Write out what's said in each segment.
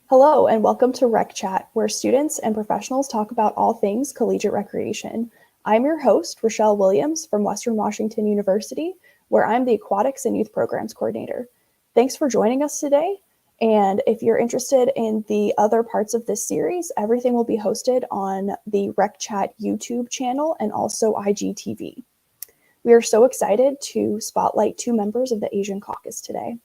Hello, and welcome to Rec Chat, where students and professionals talk about all things collegiate recreation. I'm your host, Rochelle Williams from Western Washington University, where I'm the Aquatics and Youth Programs Coordinator. Thanks for joining us today. And if you're interested in the other parts of this series, everything will be hosted on the Rec Chat YouTube channel and also IGTV. We are so excited to spotlight two members of the Asian Caucus today.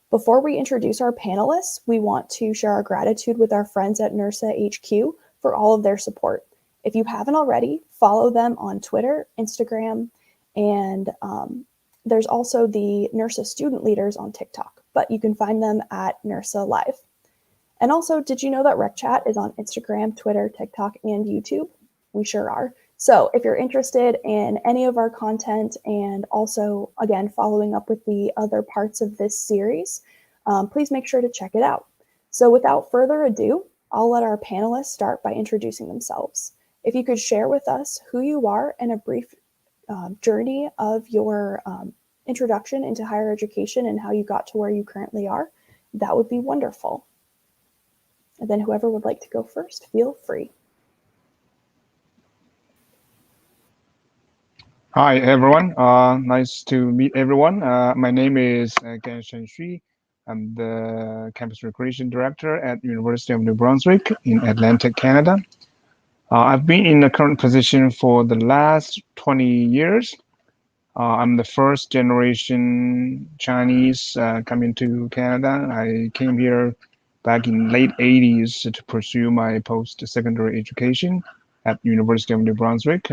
Before we introduce our panelists, we want to share our gratitude with our friends at NERSA HQ for all of their support. If you haven't already, follow them on Twitter, Instagram, and there's also the NERSA student leaders on TikTok, but you can find them at NERSA Live. And also, did you know that RecChat is on Instagram, Twitter, TikTok, and YouTube? We sure are. So if you're interested in any of our content and also, again, following up with the other parts of this series, please make sure to check it out. So without further ado, I'll let our panelists start by introducing themselves. If you could share with us who you are and a brief journey of your introduction into higher education and how you got to where you currently are, that would be wonderful. And then whoever would like to go first, feel free. Hi, everyone. Nice to meet everyone. My name is Gangsheng. I'm the Campus Recreation Director at University of New Brunswick in Atlantic, Canada. I've been in the current position for the last 20 years. I'm the first generation Chinese coming to Canada. I came here back in late 80s to pursue my post-secondary education at University of New Brunswick.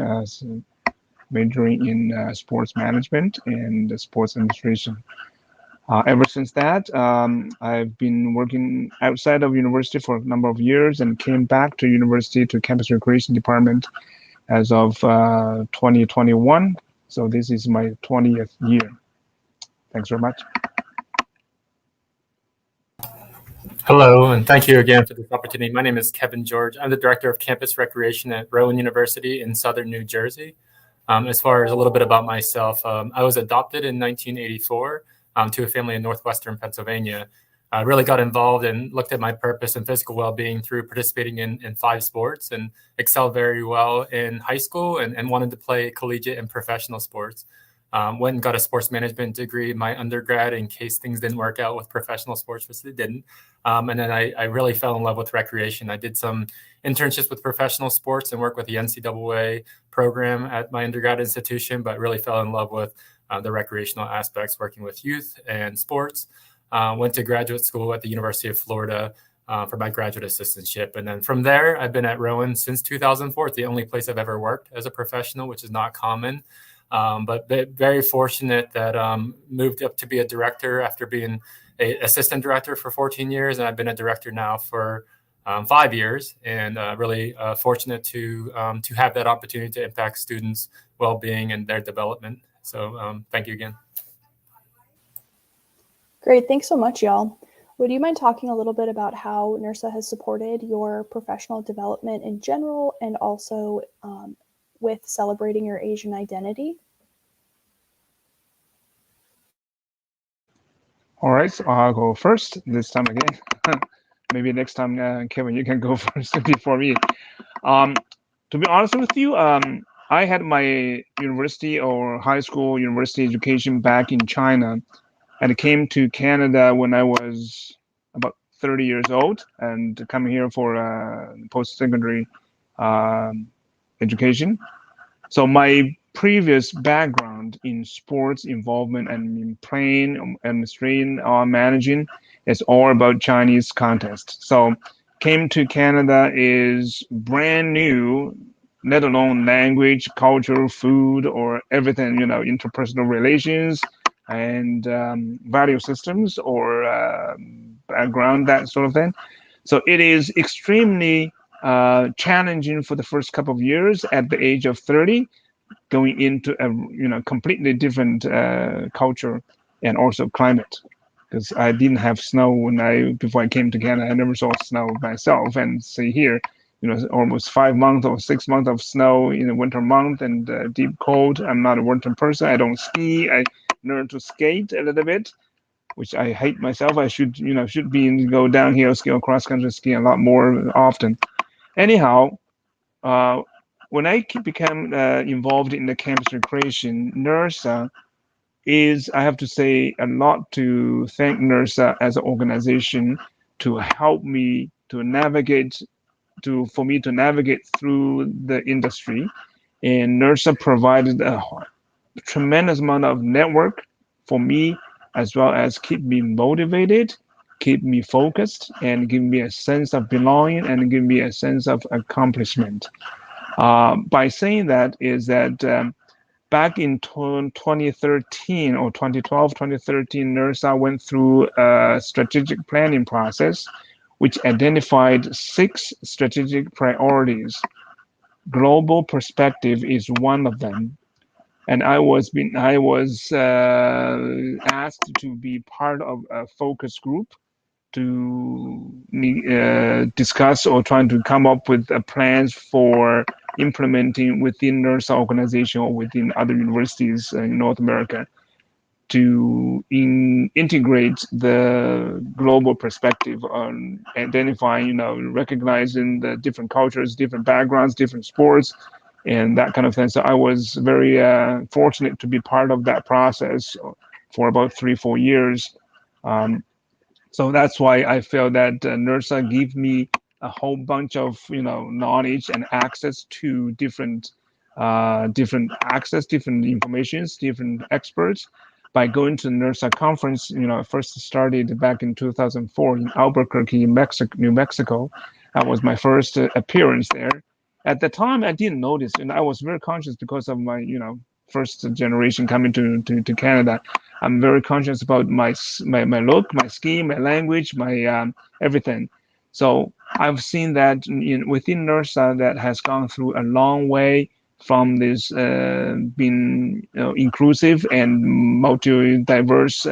Majoring in sports management and sports administration. Ever since that, I've been working outside of university for a number of years and came back to university to campus recreation department as of 2021. So this is my 20th year. Thanks very much. Hello, and thank you again for this opportunity. My name is Kevin George. I'm the Director of Campus Recreation at Rowan University in Southern New Jersey. As far as a little bit about myself, I was adopted in 1984 to a family in northwestern Pennsylvania. I really got involved and looked at my purpose and physical well-being through participating in 5 sports and excelled very well in high school and wanted to play collegiate and professional sports. Went and got a sports management degree in my undergrad in case things didn't work out with professional sports, which they didn't. And then I really fell in love with recreation. I did some internships with professional sports and worked with the NCAA program at my undergrad institution, but really fell in love with the recreational aspects, working with youth and sports. Went to graduate school at the University of Florida for my graduate assistantship. And then from there, I've been at Rowan since 2004. It's the only place I've ever worked as a professional, which is not common. But very fortunate that moved up to be a director after being an assistant director for 14 years. And I've been a director now for 5 years, and really fortunate to have that opportunity to impact students' well-being and their development. So thank you again. Great. Thanks so much, y'all. Would you mind talking a little bit about how NERSA has supported your professional development in general and also with celebrating your Asian identity? All right, so I'll go first this time again. Maybe next time, Kevin, you can go first before me. To be honest with you, I had my university or high school university education back in China, and came to Canada when I was about 30 years old, and come here for post-secondary education. So my previous background in sports involvement and in playing, administrating, or managing is all about Chinese contest. So came to Canada is brand new, let alone language, culture, food, or everything, interpersonal relations and value systems or background, that sort of thing. So it is extremely challenging for the first couple of years at the age of 30, going into a completely different culture and also climate. Because I didn't have snow before I came to Canada. I never saw snow myself, and see here, almost 5 months or 6 months of snow in a winter month and deep cold. I'm not a winter person. I don't ski. I learned to skate a little bit. which I hate myself. I should go downhill ski or cross country ski a lot more often. Anyhow, when I became involved in the campus recreation, NERSA is, I have to say, a lot to thank NERSA as an organization to help me to navigate for me to navigate through the industry. And NERSA provided a tremendous amount of network for me, as well as keep me motivated, keep me focused, and give me a sense of belonging and give me a sense of accomplishment. By saying that is that back in 2013 or 2012, 2013, NERSA went through a strategic planning process, which identified 6 strategic priorities. Global perspective is one of them, and I was asked to be part of a focus group to discuss or trying to come up with plans for implementing within NERSA organization or within other universities in North America to integrate the global perspective on identifying, recognizing the different cultures, different backgrounds, different sports, and that kind of thing. So I was very fortunate to be part of that process for about 3-4 years. So that's why I feel that NERSA gave me a whole bunch of knowledge and access to different informations, different experts. By going to the NERSA conference, I first started back in 2004 in Albuquerque, New Mexico. That was my first appearance there. At the time, I didn't notice, and I was very conscious because of my, first generation coming to Canada. I'm very conscious about my look, my skin, my language, my everything. So I've seen that within NERSA that has gone through a long way from this being inclusive and multi-diverse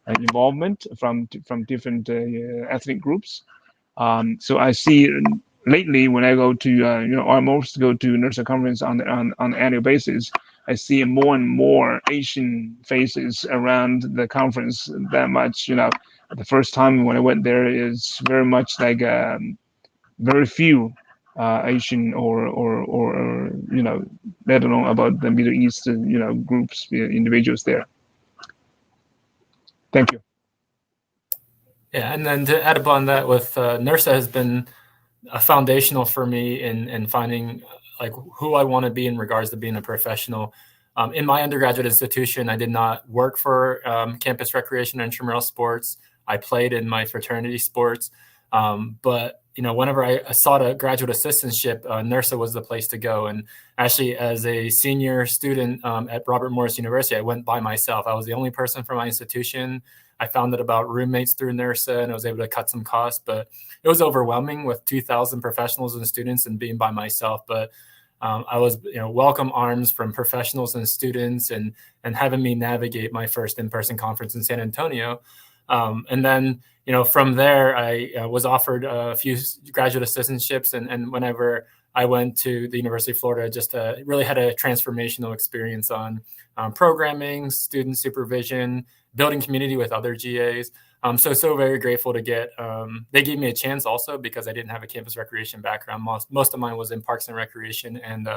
involvement from different ethnic groups. So I see lately when I go to almost go to NERSA conference on an annual basis, I see more and more Asian faces around the conference. That much, the first time when I went there is very much like very few Asian or let alone about the Middle East groups, individuals there. Thank you. Yeah, and then to add upon that, with NERSA has been foundational for me in finding like who I want to be in regards to being a professional. In my undergraduate institution, I did not work for campus recreation and intramural sports. I played in my fraternity sports, but whenever I sought a graduate assistantship, NERSA was the place to go. And actually, as a senior student at Robert Morris University, I went by myself. I was the only person from my institution. I found out about roommates through NERSA, and I was able to cut some costs, but it was overwhelming with 2,000 professionals and students and being by myself. But I was, welcome arms from professionals and students and having me navigate my first in-person conference in San Antonio. And then, from there, I was offered a few graduate assistantships. And whenever I went to the University of Florida, just really had a transformational experience on programming, student supervision, building community with other GAs. So very grateful to get, they gave me a chance also because I didn't have a campus recreation background. Most of mine was in parks and recreation and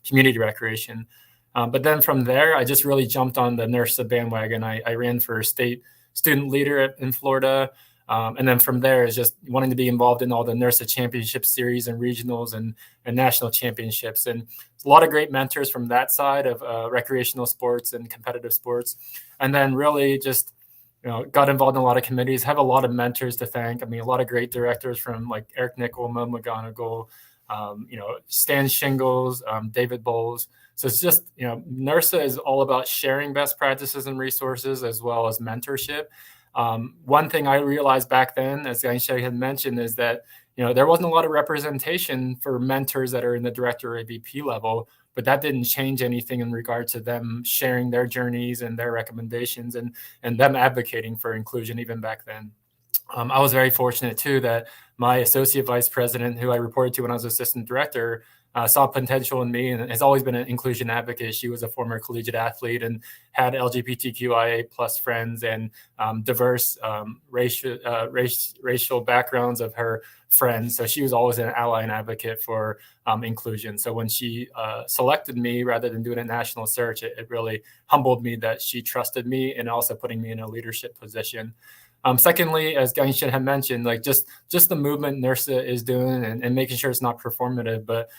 community recreation. But then from there, I just really jumped on the NERSA bandwagon. I ran for state student leader in Florida. And then from there is just wanting to be involved in all the NERSA championship series and regionals and national championships. And a lot of great mentors from that side of recreational sports and competitive sports. And then really just, got involved in a lot of committees, have a lot of mentors to thank. I mean, a lot of great directors from like Eric Nickel, Mo McGonigal, Stan Shingles, David Bowles. So it's just, NERSA is all about sharing best practices and resources as well as mentorship. One thing I realized back then, as Gangsheng had mentioned, is that, there wasn't a lot of representation for mentors that are in the director or AVP level, but that didn't change anything in regard to them sharing their journeys and their recommendations and them advocating for inclusion even back then. I was very fortunate too that my associate vice president, who I reported to when I was assistant director, saw potential in me and has always been an inclusion advocate. She was a former collegiate athlete and had LGBTQIA plus friends and diverse racial backgrounds of her friends. So she was always an ally and advocate for inclusion. So when she selected me rather than doing a national search, it really humbled me that she trusted me and also putting me in a leadership position. Secondly, as Gangsheng had mentioned, like just the movement NERSA is doing and making sure it's not performative, but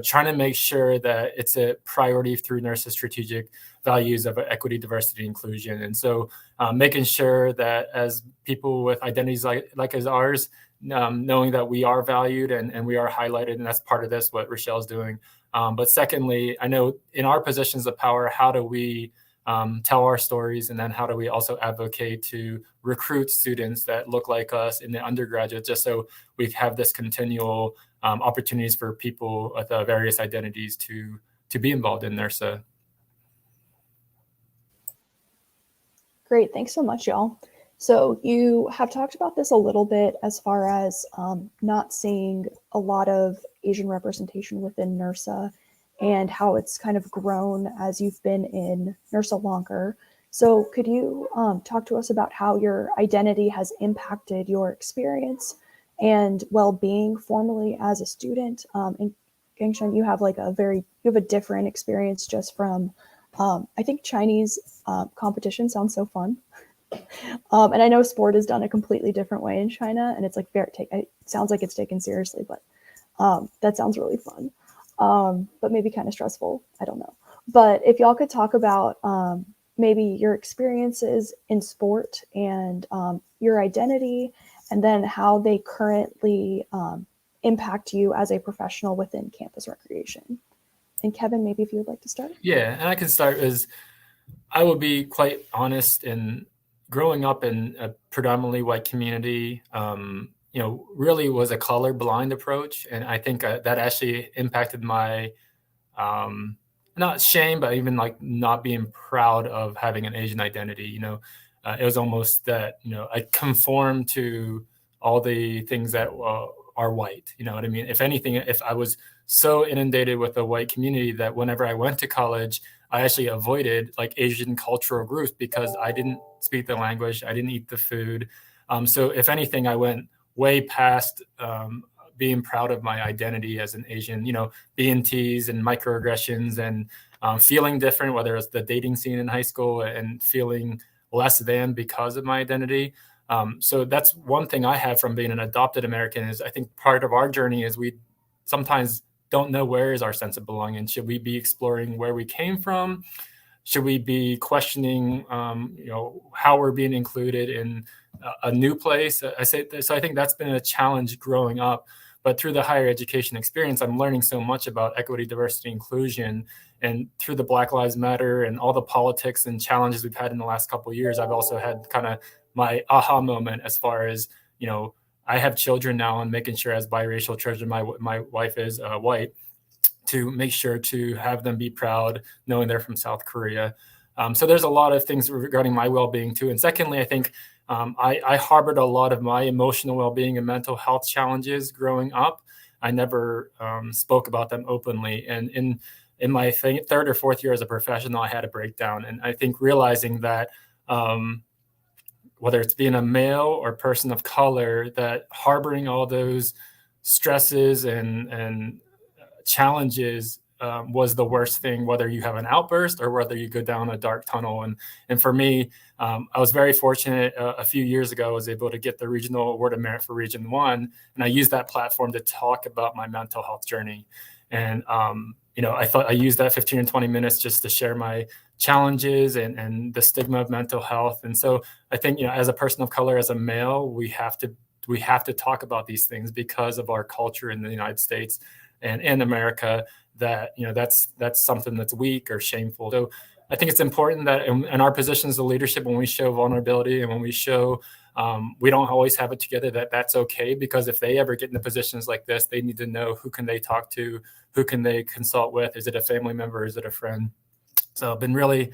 trying to make sure that it's a priority through NERSA's strategic values of equity, diversity, inclusion. And so making sure that as people with identities like as ours, knowing that we are valued and we are highlighted, and that's part of this, what Rochelle's doing. But secondly, I know in our positions of power, how do we tell our stories, and then how do we also advocate to recruit students that look like us in the undergraduate, just so we have this continual opportunities for people with various identities to be involved in NERSA. Great, thanks so much, y'all. So you have talked about this a little bit as far as not seeing a lot of Asian representation within NERSA and how it's kind of grown as you've been in NERSA longer. So could you talk to us about how your identity has impacted your experience and well-being formally as a student? And Gangsheng, you have a different experience just from, I think Chinese competition sounds so fun. And I know sport is done a completely different way in China, and it's like it sounds like it's taken seriously, but that sounds really fun. But maybe kind of stressful. I don't know. But if y'all could talk about maybe your experiences in sport and your identity, and then how they currently impact you as a professional within campus recreation. And Kevin, maybe if you would like to start. Yeah, and I can start as I will be quite honest. In growing up in a predominantly white community, really was a colorblind approach. And I think that actually impacted my, not shame, but even like not being proud of having an Asian identity. It was almost that, I conform to all the things that are white. You know what I mean? If anything, if I was so inundated with a white community that whenever I went to college, I actually avoided like Asian cultural groups because I didn't speak the language, I didn't eat the food. So if anything, I went way past being proud of my identity as an Asian, being teased and microaggressions and feeling different, whether it's the dating scene in high school and feeling less than because of my identity. So that's one thing I have from being an adopted American is I think part of our journey is we sometimes don't know where is our sense of belonging. Should we be exploring where we came from? Should we be questioning, how we're being included in a new place? So I think that's been a challenge growing up. But through the higher education experience, I'm learning so much about equity, diversity, inclusion. And through the Black Lives Matter and all the politics and challenges we've had in the last couple of years, I've also had kind of my aha moment as far as, I have children now and making sure as biracial children, my wife is white, to make sure to have them be proud knowing they're from South Korea. So there's a lot of things regarding my well-being too. And secondly, I think I harbored a lot of my emotional well-being and mental health challenges growing up. I never spoke about them openly. And in my third or fourth year as a professional, I had a breakdown. And I think realizing that whether it's being a male or person of color, that harboring all those stresses and challenges was the worst thing, whether you have an outburst or whether you go down a dark tunnel. And for me, I was very fortunate a few years ago, I was able to get the Regional Award of Merit for Region 1. And I used that platform to talk about my mental health journey. And, I thought I used that 15 or 20 minutes just to share my challenges and the stigma of mental health. And so I think, as a person of color, as a male, we have to talk about these things because of our culture in the United States and in America, that that's something that's weak or shameful. So I think it's important that in our positions of leadership, when we show vulnerability and when we show we don't always have it together, that's okay. Because if they ever get into positions like this, they need to know who can they talk to, who can they consult with. Is it a family member? Is it a friend? So I've been really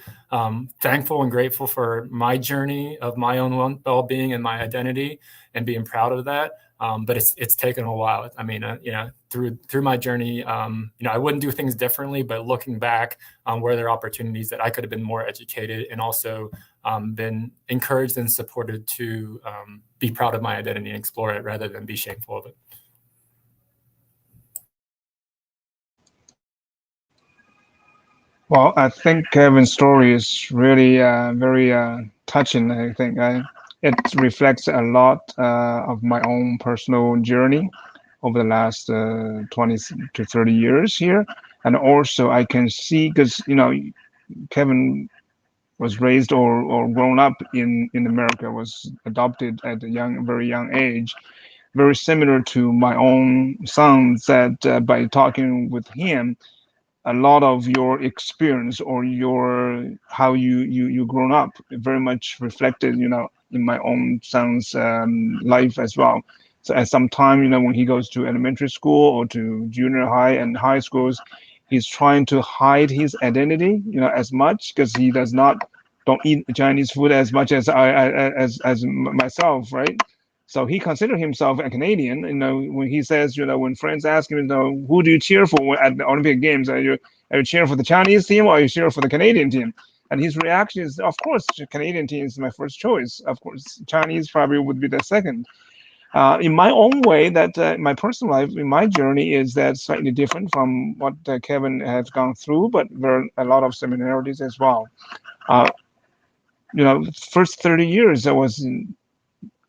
thankful and grateful for my journey of my own well-being and my identity, and being proud of that. But it's taken a while. I mean, through my journey, I wouldn't do things differently. But looking back, where there are opportunities that I could have been more educated, and also been encouraged and supported to be proud of my identity and explore it rather than be shameful of it. Well, I think Kevin's story is really very touching. I think it reflects a lot of my own personal journey over the last 20 to 30 years here. And also I can see, because, Kevin was raised or grown up in America, was adopted at a very young age, very similar to my own son, that by talking with him, a lot of your experience or your how you grown up very much reflected in my own son's life as well. So at some time, when he goes to elementary school or to junior high and high schools, he's trying to hide his identity as much, because he don't eat Chinese food as much as as myself, right? So he considered himself a Canadian. When he says, when friends ask him, who do you cheer for at the Olympic Games? Are you cheering for the Chinese team, or are you cheering for the Canadian team? And his reaction is, of course, the Canadian team is my first choice. Of course, Chinese probably would be the second. In my own way, that my personal life, in my journey, is that slightly different from what Kevin has gone through, but there are a lot of similarities as well. Uh, First 30 years I was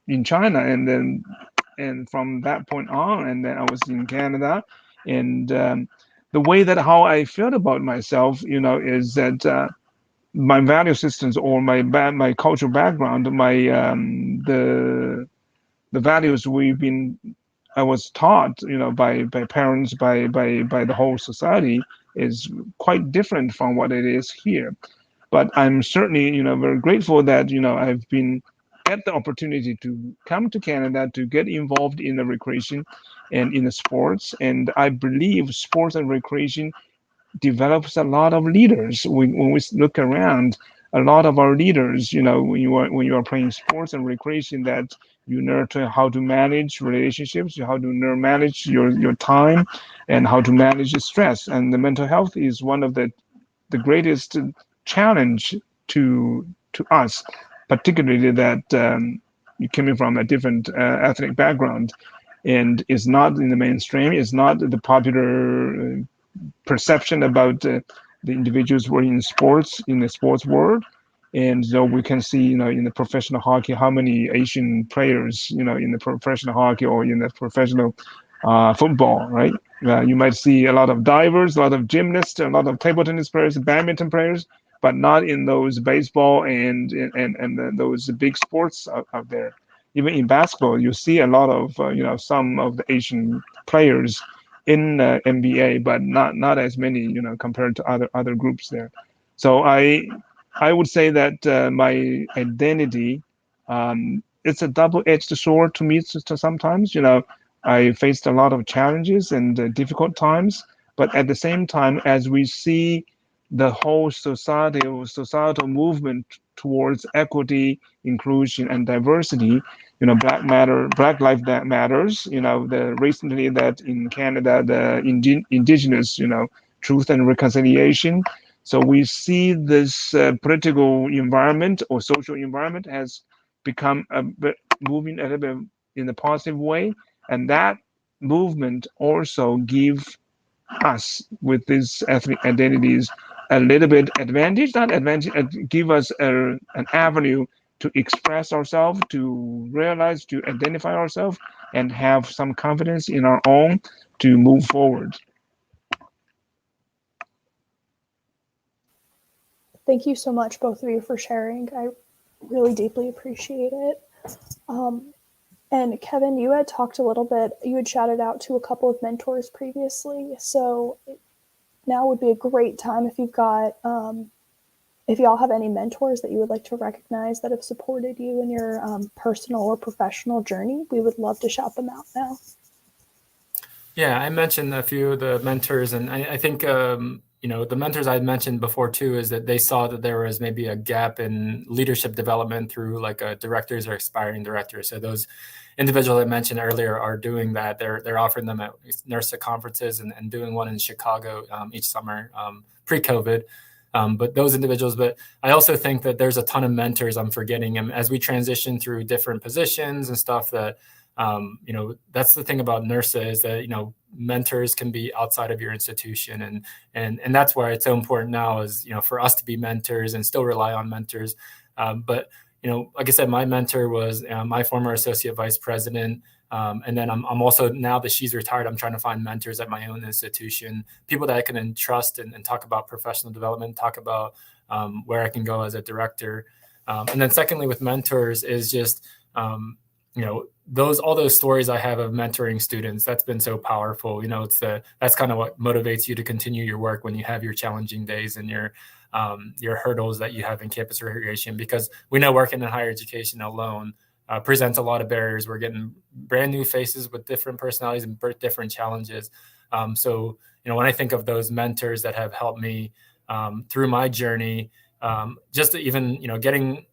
in China, and from that point on, and then I was in Canada, and the way that how I felt about myself, is that my value systems, or my cultural background, my the values I was taught, by parents, by the whole society, is quite different from what it is here. But I'm certainly, very grateful that, I've been get the opportunity to come to Canada to get involved in the recreation and in the sports. And I believe sports and recreation develops a lot of leaders. When we look around, a lot of our leaders, when you are playing sports and recreation, that you learn how to manage relationships, how to manage your time, and how to manage stress. And the mental health is one of the greatest challenge to us, particularly that you're coming from a different ethnic background, and is not in the mainstream, is not the popular perception about the individuals who are in sports, in the sports world. And so we can see, in the professional hockey, how many Asian players, in the professional hockey or in the professional football, right? You might see a lot of divers, a lot of gymnasts, a lot of table tennis players, badminton players, but not in those baseball and those big sports out there. Even in basketball, you see a lot of some of the Asian players in NBA, but not as many, compared to other groups there. So I would say that my identity, it's a double-edged sword to me. Sometimes, I faced a lot of challenges and difficult times, but at the same time, as we see the whole societal movement towards equity, inclusion, and diversity, Black Lives Matters. The recently that in Canada, the indigenous, truth and reconciliation. So we see this political environment or social environment has become a bit moving a little bit in a positive way, and that movement also give us with these ethnic identities a little bit advantage, not advantage, give us an avenue to express ourselves, to realize, to identify ourselves, and have some confidence in our own to move forward. Thank you so much, both of you, for sharing. I really deeply appreciate it. And Kevin, you had talked a little bit, you had shouted out to a couple of mentors previously. So now would be a great time if you've got, if y'all have any mentors that you would like to recognize that have supported you in your personal or professional journey, we would love to shout them out now. Yeah, I mentioned a few of the mentors, and I think the mentors I mentioned before too, is that they saw that there was maybe a gap in leadership development through like directors or aspiring directors. So those individuals I mentioned earlier are doing that. They're offering them at NERSA conferences and doing one in Chicago each summer, pre-COVID. But those individuals, but I also think that there's a ton of mentors I'm forgetting. And as we transition through different positions and stuff that, that's the thing about NERSA is that, mentors can be outside of your institution. And that's why it's so important now is, for us to be mentors and still rely on mentors. But like I said, my mentor was my former associate vice president. And then I'm also, now that she's retired, I'm trying to find mentors at my own institution, people that I can entrust and talk about professional development, talk about where I can go as a director. And then secondly, with mentors is just, all those stories I have of mentoring students, that's been so powerful. That's kind of what motivates you to continue your work when you have your challenging days and your hurdles that you have in campus recreation, because we know working in higher education alone presents a lot of barriers. We're getting brand new faces with different personalities and different challenges. So, when I think of those mentors that have helped me through my journey, just to even, getting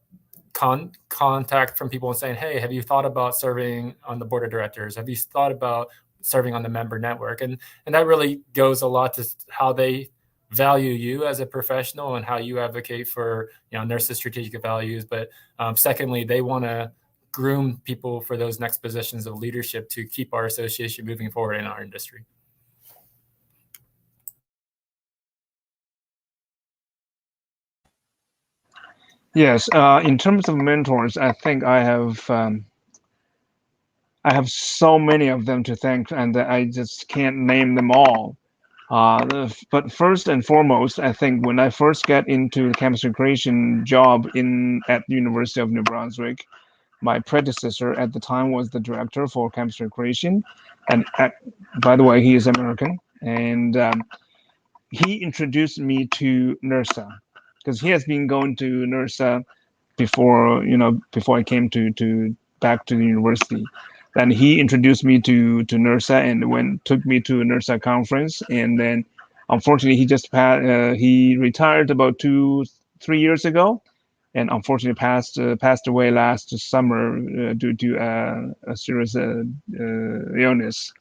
contact from people and saying, hey, have you thought about serving on the board of directors? Have you thought about serving on the member network? And that really goes a lot to how they value you as a professional and how you advocate for, NERSA strategic values. But secondly, they want to groom people for those next positions of leadership to keep our association moving forward in our industry. Yes, in terms of mentors, I think I have so many of them to thank, and I just can't name them all. But first and foremost, I think when I first got into the campus recreation job at the University of New Brunswick, my predecessor at the time was the director for campus recreation, and by the way, he is American, and he introduced me to NERSA because he has been going to NERSA before I came to back to the university. Then he introduced me to NERSA and took me to a NERSA conference. And then unfortunately he retired about 2-3 years ago, and unfortunately passed away last summer due to a serious illness.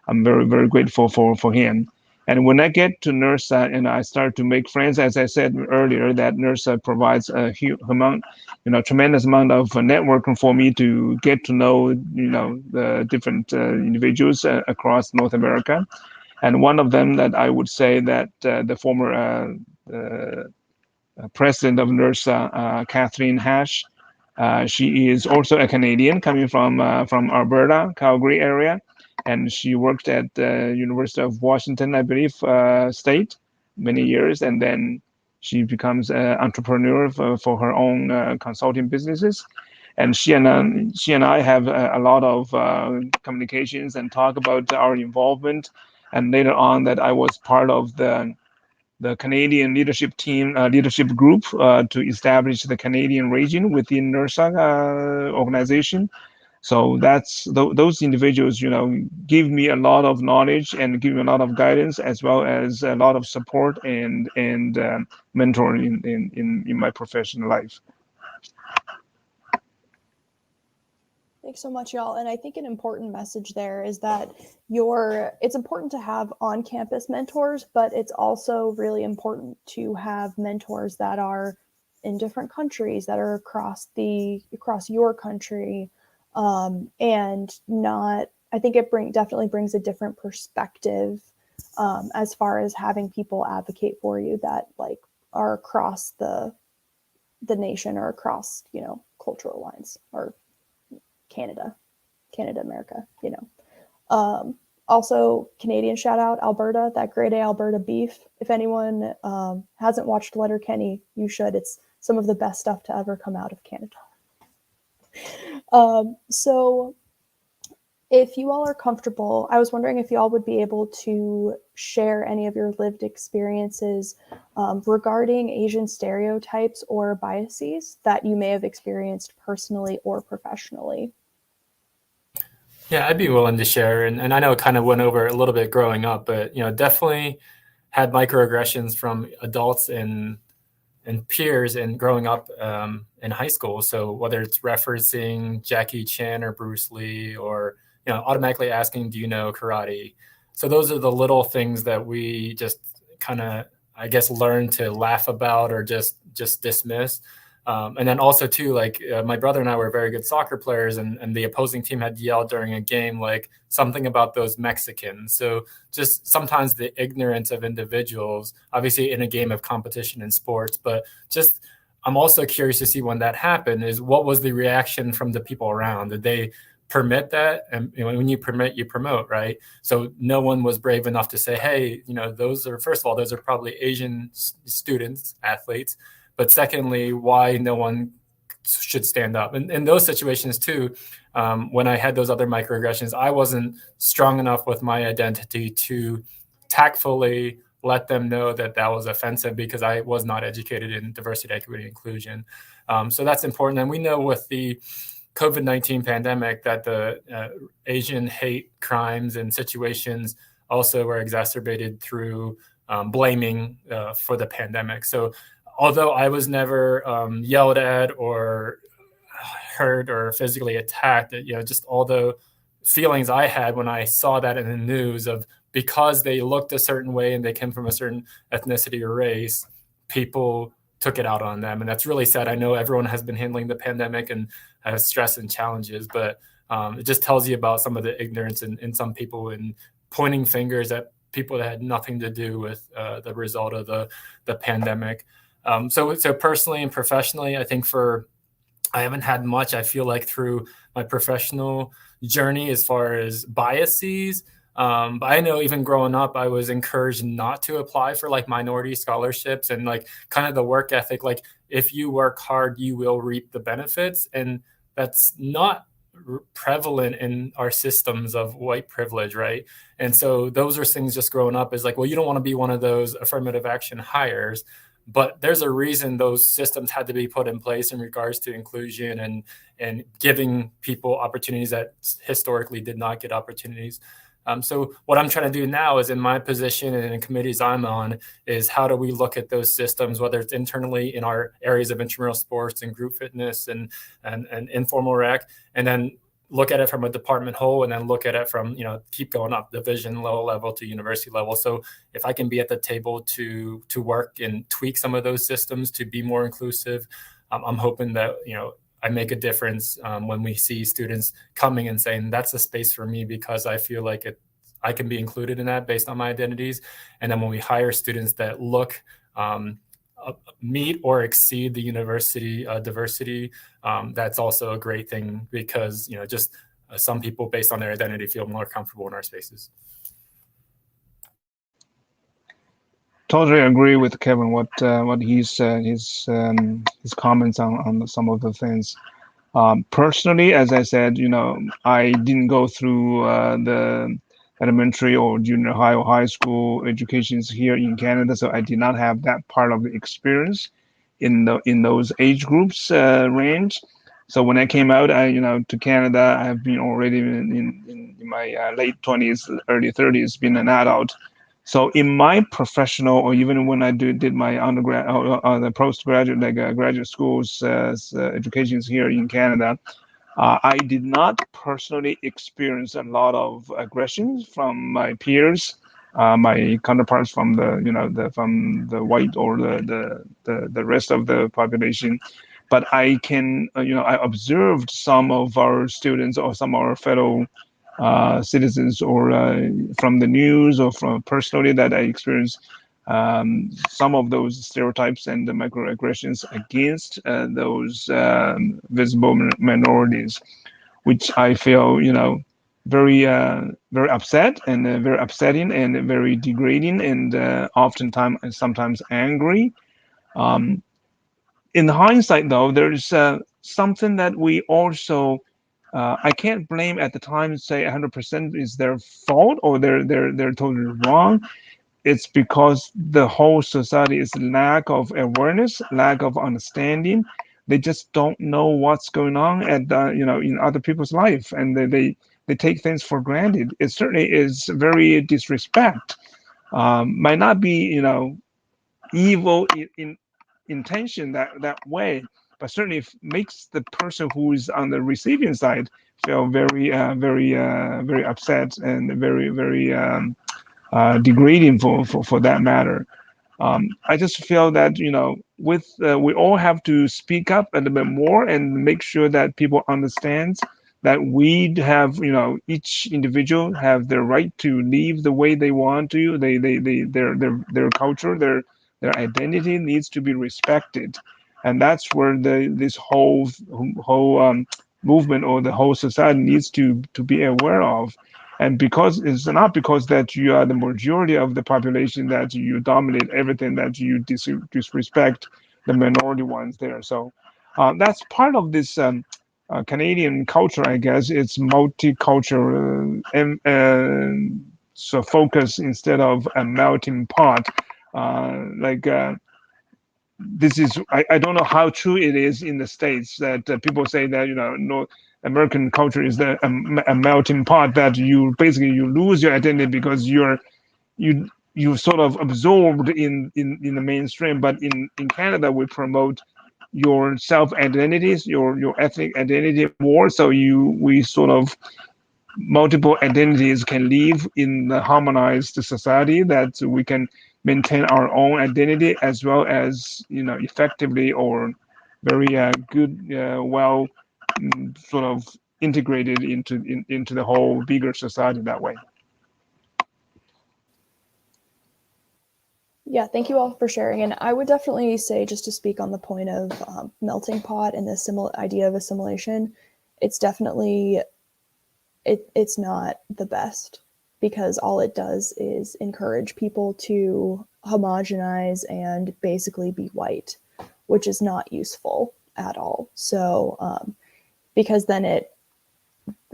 I'm very, very grateful for him. And when I get to NERSA and I start to make friends, as I said earlier, that NERSA provides a tremendous amount of networking for me to get to know, the different individuals across North America. And one of them that I would say that the former president of NERSA, Kathleen Hash, she is also a Canadian coming from Alberta, Calgary area. And she worked at the University of Washington, I believe, state many years. And then she becomes an entrepreneur for her own consulting businesses. And she and I have a lot of communications and talk about our involvement. And later on that I was part of the Canadian leadership group to establish the Canadian region within NERSA organization. So those individuals, give me a lot of knowledge and give me a lot of guidance, as well as a lot of support and mentoring in my professional life. Thanks so much, y'all. And I think an important message there is that it's important to have on-campus mentors, but it's also really important to have mentors that are in different countries, that are across your country. And I think it definitely brings a different perspective as far as having people advocate for you that are across the nation or across, cultural lines, or Canada, America, also Canadian shout out, Alberta, that grade A Alberta beef. If anyone hasn't watched Letterkenny, you should. It's some of the best stuff to ever come out of Canada. So if you all are comfortable, I was wondering if you all would be able to share any of your lived experiences regarding Asian stereotypes or biases that you may have experienced personally or professionally. Yeah, I'd be willing to share. And I know it kind of went over a little bit growing up, but, definitely had microaggressions from adults and peers and growing up in high school. So whether it's referencing Jackie Chan or Bruce Lee, or automatically asking, do you know karate? So those are the little things that we just kind of, I guess, learn to laugh about or just dismiss. And then also too, like my brother and I were very good soccer players, and the opposing team had yelled during a game like something about those Mexicans. So just sometimes the ignorance of individuals, obviously in a game of competition in sports, but just I'm also curious to see when that happened is what was the reaction from the people around? Did they permit that? And when you permit, you promote, right? So no one was brave enough to say, hey, those are, first of all, those are probably Asian students, athletes. But secondly, why no one should stand up. And in those situations too, when I had those other microaggressions, I wasn't strong enough with my identity to tactfully let them know that that was offensive because I was not educated in diversity, equity, and inclusion. So that's important. And we know with the COVID-19 pandemic that the Asian hate crimes and situations also were exacerbated through blaming for the pandemic. So although I was never yelled at or hurt or physically attacked, just all the feelings I had when I saw that in the news of because they looked a certain way and they came from a certain ethnicity or race, people took it out on them. And that's really sad. I know everyone has been handling the pandemic and has stress and challenges, but it just tells you about some of the ignorance in some people and pointing fingers at people that had nothing to do with the result of the pandemic. So personally and professionally, I think I haven't had much, I feel like, through my professional journey as far as biases. But I know even growing up, I was encouraged not to apply for like minority scholarships and like kind of the work ethic, like if you work hard, you will reap the benefits. And that's not prevalent in our systems of white privilege, right? And so those are things just growing up is like, well, you don't want to be one of those affirmative action hires. But there's a reason those systems had to be put in place in regards to inclusion and giving people opportunities that historically did not get opportunities. So what I'm trying to do now is in my position and in committees I'm on is how do we look at those systems, whether it's internally in our areas of intramural sports and group fitness and informal rec, and then look at it from a department whole, and then look at it from, keep going up division level to university level. So if I can be at the table to work and tweak some of those systems to be more inclusive, I'm hoping that, I make a difference when we see students coming and saying that's a space for me because I feel like I can be included in that based on my identities. And then when we hire students that look meet or exceed the university diversity, that's also a great thing because just some people based on their identity feel more comfortable in our spaces. Totally agree with Kevin what he's his comments on some of the things. Personally, as I said, I didn't go through the elementary or junior high or high school educations here in Canada, so I did not have that part of the experience in those age groups range. So when I came out, to Canada, I have been already in my late 20s, early 30s, been an adult. So in my professional, or even when I did my undergrad or the postgraduate, like graduate schools educations here in Canada, I did not personally experience a lot of aggressions from my peers, my counterparts from from the white or the rest of the population. But I can, I observed some of our students or some of our fellow citizens or from the news or from personally that I experienced some of those stereotypes and the microaggressions against those visible minorities, which I feel, very very upset and very upsetting and very degrading and oftentimes and sometimes angry. In hindsight, though, there's something that we also I can't blame at the time say 100% is their fault or they're totally wrong. It's because the whole society is lack of awareness, lack of understanding. They just don't know what's going on at in other people's life, and they take things for granted. It certainly is very disrespect might not be, evil in intention that way, but certainly makes the person who is on the receiving side feel very upset and very degrading for that matter. I just feel that with we all have to speak up a little bit more and make sure that people understand that we have each individual have the right to live the way they want to. Their culture, their identity needs to be respected, and that's where this whole movement or the whole society needs to be aware of. And because it's not because that you are the majority of the population that you dominate everything, that you disrespect the minority ones there. So that's part of this Canadian culture, I guess. It's multicultural so focus instead of a melting pot. Like this is I don't know how true it is in the States that people say that North American culture is a melting pot, that you basically you lose your identity because you sort of absorbed in the mainstream. But in Canada we promote your self identities, your ethnic identity more, so we sort of multiple identities can live in the harmonized society, that we can maintain our own identity as well as effectively or very good well sort of integrated into the whole bigger society that way. Yeah, thank you all for sharing. And I would definitely say, just to speak on the point of melting pot and the idea of assimilation, it's definitely it's not the best, because all it does is encourage people to homogenize and basically be white, which is not useful at all. So because then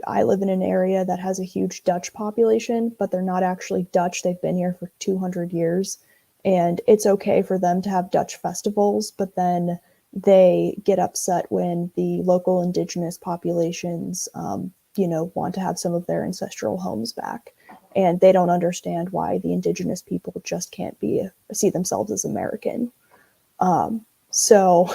I live in an area that has a huge Dutch population, but they're not actually Dutch. They've been here for 200 years. And it's okay for them to have Dutch festivals, but then they get upset when the local indigenous populations, want to have some of their ancestral homes back. And they don't understand why the indigenous people just can't see themselves as American. So,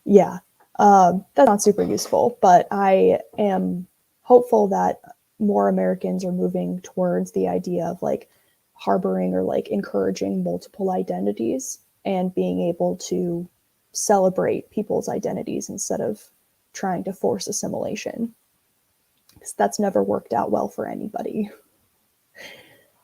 yeah, that's not super useful, but I am hopeful that more Americans are moving towards the idea of like harboring or like encouraging multiple identities and being able to celebrate people's identities instead of trying to force assimilation, because that's never worked out well for anybody.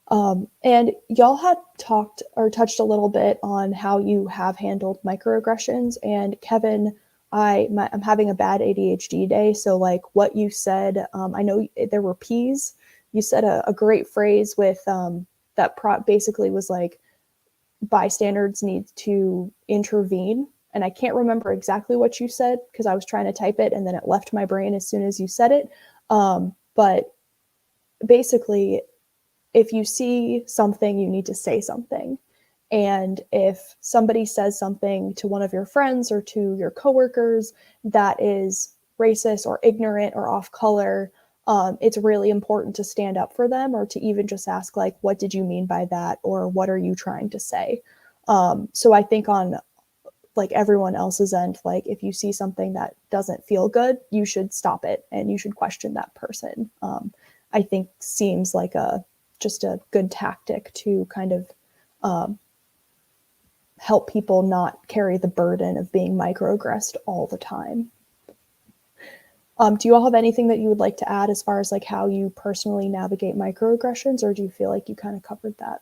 And y'all had talked or touched a little bit on how you have handled microaggressions. And Kevin, I'm having a bad ADHD day, so like what you said, I know there were P's. You said a great phrase with basically was like, bystanders need to intervene. And I can't remember exactly what you said because I was trying to type it and then it left my brain as soon as you said it. But basically, if you see something, you need to say something. And if somebody says something to one of your friends or to your coworkers that is racist or ignorant or off color, it's really important to stand up for them, or to even just ask, like, what did you mean by that? Or what are you trying to say? So I think on like everyone else's end, like if you see something that doesn't feel good, you should stop it and you should question that person. I think seems like just a good tactic to kind of help people not carry the burden of being microaggressed all the time. Do you all have anything that you would like to add as far as like how you personally navigate microaggressions, or do you feel like you kind of covered that?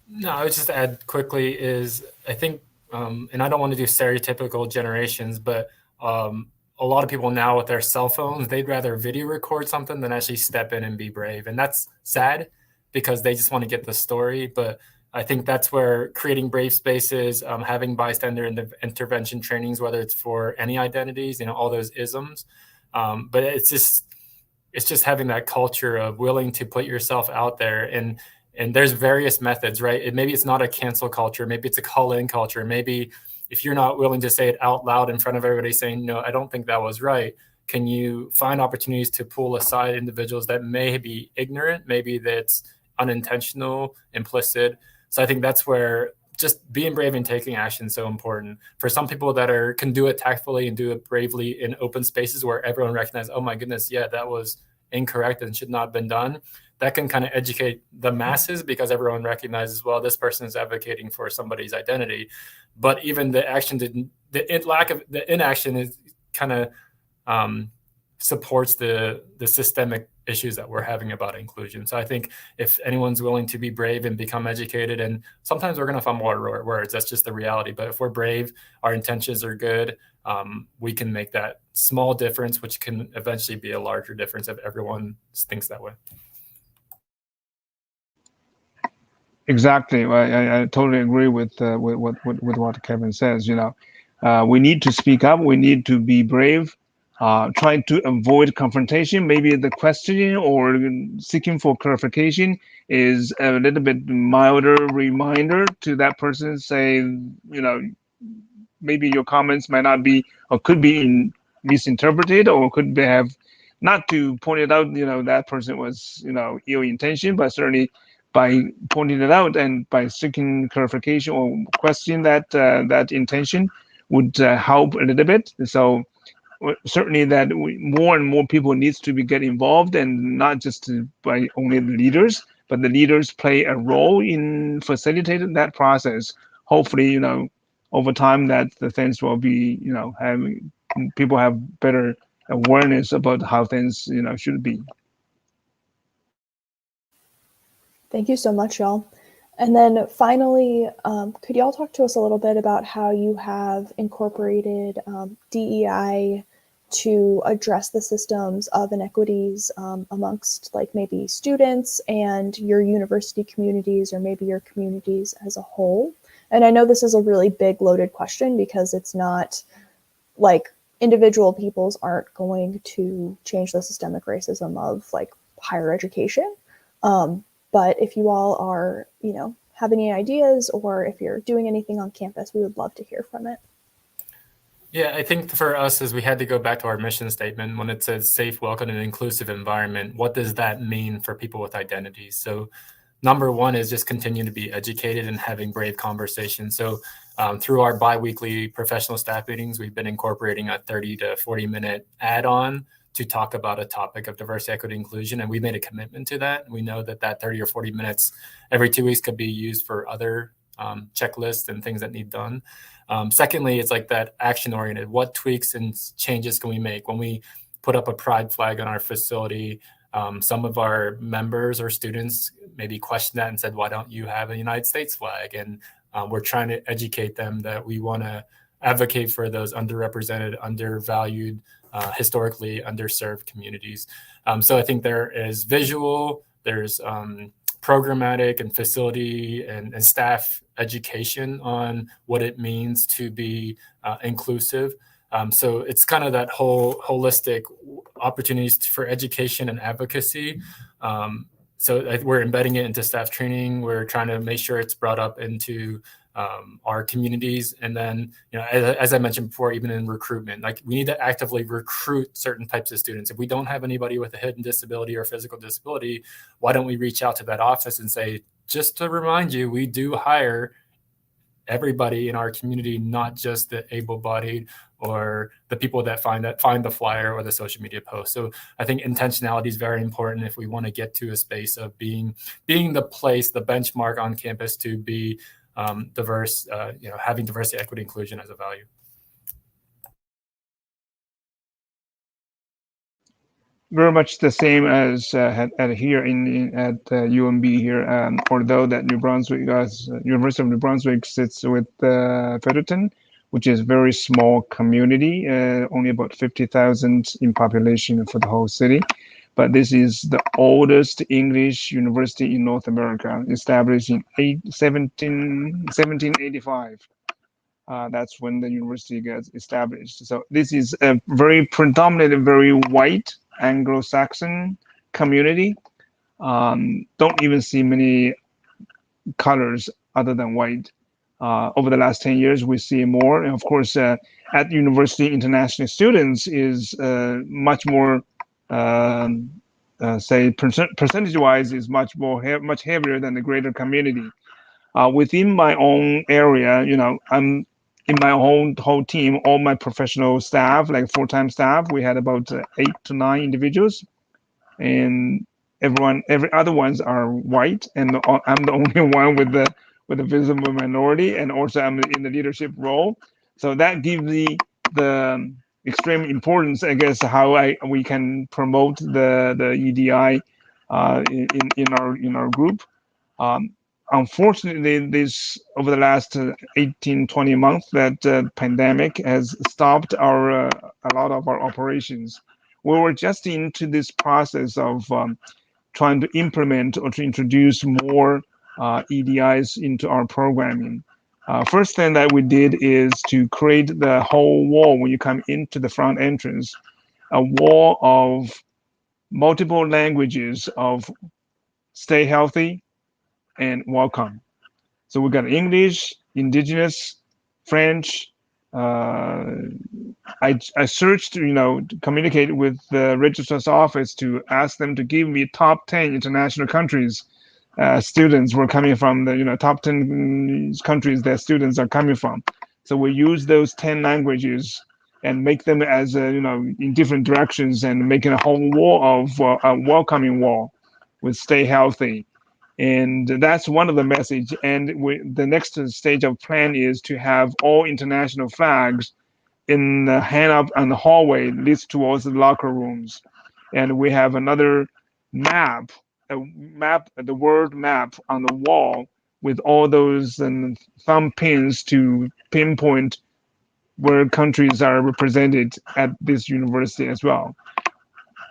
No, I would just add quickly is I think, and I don't want to do stereotypical generations, but a lot of people now with their cell phones, they'd rather video record something than actually step in and be brave. And that's sad because they just want to get the story. But I think that's where creating brave spaces, having bystander intervention trainings, whether it's for any identities, all those isms. But it's just having that culture of willing to put yourself out there, and there's various methods, right? Maybe it's not a cancel culture, maybe it's a call-in culture. Maybe if you're not willing to say it out loud in front of everybody saying, no, I don't think that was right, can you find opportunities to pull aside individuals that may be ignorant, maybe that's unintentional, implicit. So I think that's where just being brave and taking action is so important. For some people that can do it tactfully and do it bravely in open spaces where everyone recognizes, oh my goodness, yeah, that was incorrect and should not have been done. That can kind of educate the masses because everyone recognizes, well, this person is advocating for somebody's identity. But even the action the inaction is kind of supports the systemic issues that we're having about inclusion. So I think if anyone's willing to be brave and become educated, and sometimes we're going to fumble our words, that's just the reality. But if we're brave, our intentions are good, we can make that small difference, which can eventually be a larger difference if everyone thinks that way. Exactly. I totally agree with what Kevin says. We need to speak up. We need to be brave. Try to avoid confrontation. Maybe the questioning or seeking for clarification is a little bit milder reminder to that person. Say, maybe your comments might not be or could be misinterpreted or could have not to point it out. That person was ill intention, but certainly by pointing it out and by seeking clarification or questioning that intention would help a little bit. So certainly that more and more people needs to get involved, and not just by only the leaders, but the leaders play a role in facilitating that process. Hopefully, over time that the things will be, having people have better awareness about how things, should be. Thank you so much, y'all. And then finally, could y'all talk to us a little bit about how you have incorporated DEI to address the systems of inequities amongst like maybe students and your university communities, or maybe your communities as a whole? And I know this is a really big loaded question because it's not like individual peoples aren't going to change the systemic racism of like higher education. But if you all are, have any ideas, or if you're doing anything on campus, we would love to hear from it. Yeah, I think for us is we had to go back to our mission statement when it says safe, welcome, and inclusive environment. What does that mean for people with identities? So number one is just continue to be educated and having brave conversations. So through our biweekly professional staff meetings, we've been incorporating a 30 to 40-minute add-on to talk about a topic of diversity, equity, inclusion. And we made a commitment to that. We know that 30 or 40 minutes every 2 weeks could be used for other checklists and things that need done. Secondly, it's like that action-oriented. What tweaks and changes can we make? When we put up a pride flag on our facility, some of our members or students maybe questioned that and said, why don't you have a United States flag? And we're trying to educate them that we want to advocate for those underrepresented, undervalued, historically underserved communities. So I think there is visual, there's programmatic and facility and staff education on what it means to be inclusive. So it's kind of that whole holistic opportunities for education and advocacy. So we're embedding it into staff training. We're trying to make sure it's brought up into our communities. And then, as I mentioned before, even in recruitment, like we need to actively recruit certain types of students. If we don't have anybody with a hidden disability or physical disability, why don't we reach out to that office and say, just to remind you, we do hire everybody in our community, not just the able-bodied or the people that find the flyer or the social media post. So I think intentionality is very important if we want to get to a space of being the place, the benchmark on campus to be diverse, having diversity, equity, inclusion as a value. Very much the same as at here at UMB here. Although that New Brunswick, University of New Brunswick sits with Fredericton, which is a very small community, only about 50,000 in population for the whole city. But this is the oldest English university in North America, established in 1785. That's when the university gets established. So this is a very predominantly very white Anglo-Saxon community. Don't even see many colors other than white. Over the last 10 years, we see more. And of course, at university, international students is much more say percentage-wise is much heavier than the greater community. Within my own area, I'm in my whole team, all my professional staff, like full-time staff, we had about 8 to 9 individuals, and every other ones are white, and I'm the only one with the visible minority, and also I'm in the leadership role. So that gives me the extreme importance, I guess, how we can promote the EDI in our group. Um, Unfortunately, this over the last 18-20 months, that pandemic has stopped a lot of our operations. We were just into this process of trying to implement or to introduce more EDIs into our programming. First thing that we did is to create the whole wall when you come into the front entrance, a wall of multiple languages of stay healthy and welcome. So we got English, Indigenous, French. I searched, to communicate with the registrar's office to ask them to give me top 10 international countries. Students were coming from the, top 10 countries that students are coming from. So we use those 10 languages and make them as, in different directions, and making a whole wall of a welcoming wall with stay healthy. And that's one of the message. And the next stage of plan is to have all international flags in the hang up on the hallway leads towards the locker rooms. And we have another map, the word map on the wall with all those thumb pins to pinpoint where countries are represented at this university as well.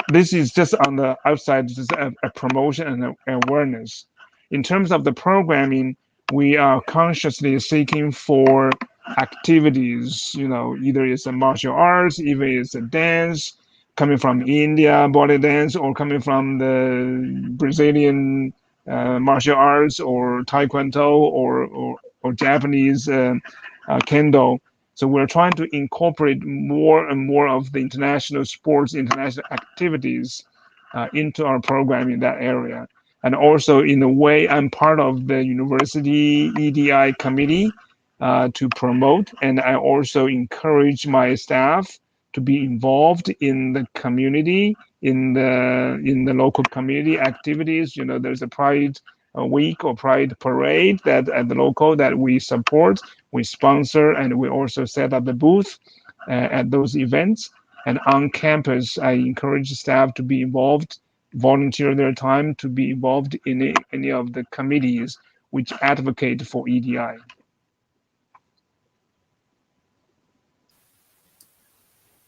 This is just on the outside, just a promotion and awareness. In terms of the programming, we are consciously seeking for activities, either it's a martial arts, either it's a dance, coming from India, body dance, or coming from the Brazilian martial arts, or Taekwondo, or Japanese Kendo. So we're trying to incorporate more and more of the international sports, international activities into our program in that area. And also, in a way, I'm part of the university EDI committee to promote, and I also encourage my staff to be involved in the community, in the local community activities. There's a Pride week or Pride parade that at the local that we support, we sponsor, and we also set up the booth at those events. And on campus, I encourage staff to be involved, volunteer their time to be involved in any of the committees which advocate for EDI.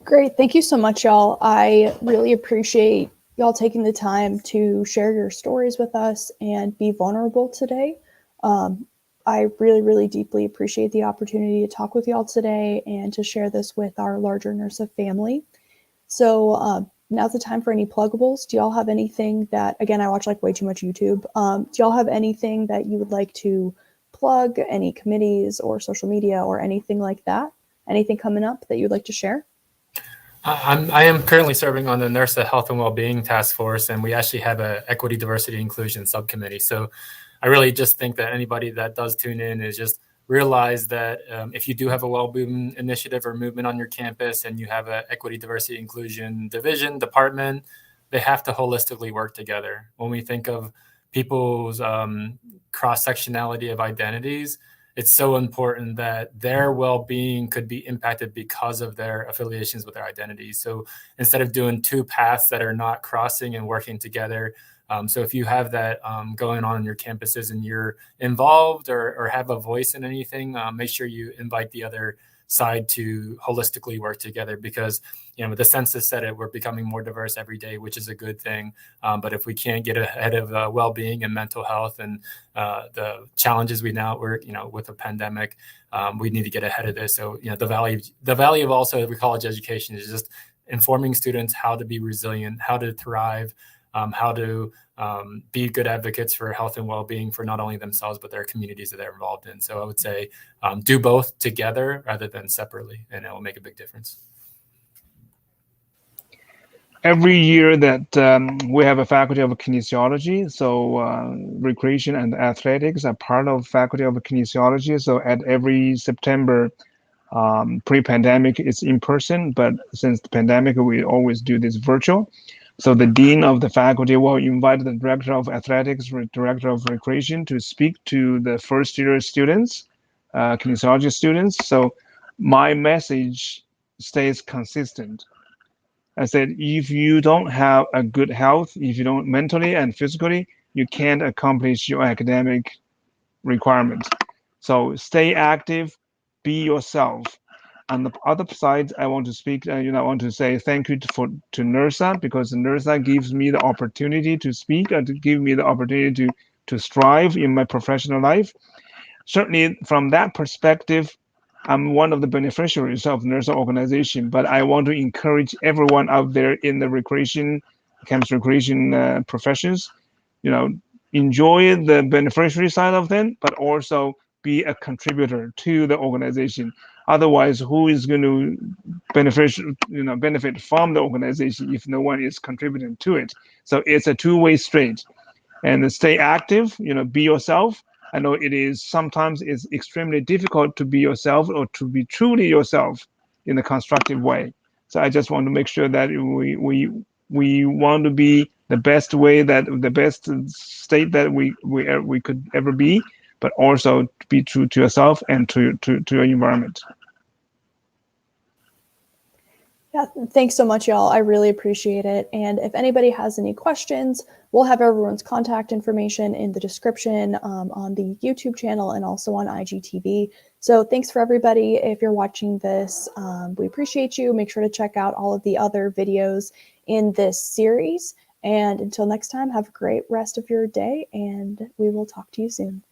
Great. Thank you so much, y'all. I really appreciate y'all taking the time to share your stories with us and be vulnerable today. I really, really deeply appreciate the opportunity to talk with y'all today and to share this with our larger NERSA family. So now's the time for any pluggables. Do y'all have anything that, again, I watch like way too much YouTube. Do y'all have anything that you would like to plug, any committees or social media or anything like that? Anything coming up that you'd like to share? I am currently serving on the NERSA Health and Wellbeing Task Force, and we actually have an Equity, Diversity, Inclusion subcommittee. So I really just think that anybody that does tune in is just realize that if you do have a well-being initiative or movement on your campus and you have an Equity, Diversity, Inclusion division, department, they have to holistically work together. When we think of people's cross-sectionality of identities, it's so important that their well-being could be impacted because of their affiliations with their identities. So instead of doing two paths that are not crossing and working together, so if you have that going on in your campuses and you're involved or have a voice in anything, make sure you invite the other side to holistically work together, because the census said it, we're becoming more diverse every day, which is a good thing. But if we can't get ahead of well-being and mental health and the challenges we're with a pandemic, we need to get ahead of this. So the value of also the college education is just informing students how to be resilient, how to thrive, how to be good advocates for health and well-being for not only themselves, but their communities that they're involved in. So I would say do both together rather than separately, and it will make a big difference. every year that we have a faculty of kinesiology, so recreation and athletics are part of faculty of kinesiology. So at every September, pre-pandemic, it's in person, but since the pandemic, we always do this virtual. So the dean of the faculty will invite the director of athletics, director of recreation to speak to the first year students, kinesiology students. So my message stays consistent. I said, if you don't have a good health, if you don't mentally and physically, you can't accomplish your academic requirements. So stay active, be yourself. On the other side, I want to speak. I want to say thank you to NERSA, because NERSA gives me the opportunity to speak and to give me the opportunity to strive in my professional life. Certainly, from that perspective, I'm one of the beneficiaries of NERSA organization. But I want to encourage everyone out there in the recreation, campus recreation professions, you know, enjoy the beneficiary side of them, but also be a contributor to the organization. Otherwise, who is going to benefit from the organization if no one is contributing to it? So it's a two-way street. And stay active, be yourself. I know it is sometimes it's extremely difficult to be yourself or to be truly yourself in a constructive way. So I just want to make sure that we want to be the best way, that the best state that we could ever be, but also to be true to yourself and to your environment. Yeah, thanks so much, y'all. I really appreciate it. And if anybody has any questions, we'll have everyone's contact information in the description on the YouTube channel and also on IGTV. So thanks for everybody. If you're watching this, we appreciate you. Make sure to check out all of the other videos in this series. And until next time, have a great rest of your day, and we will talk to you soon.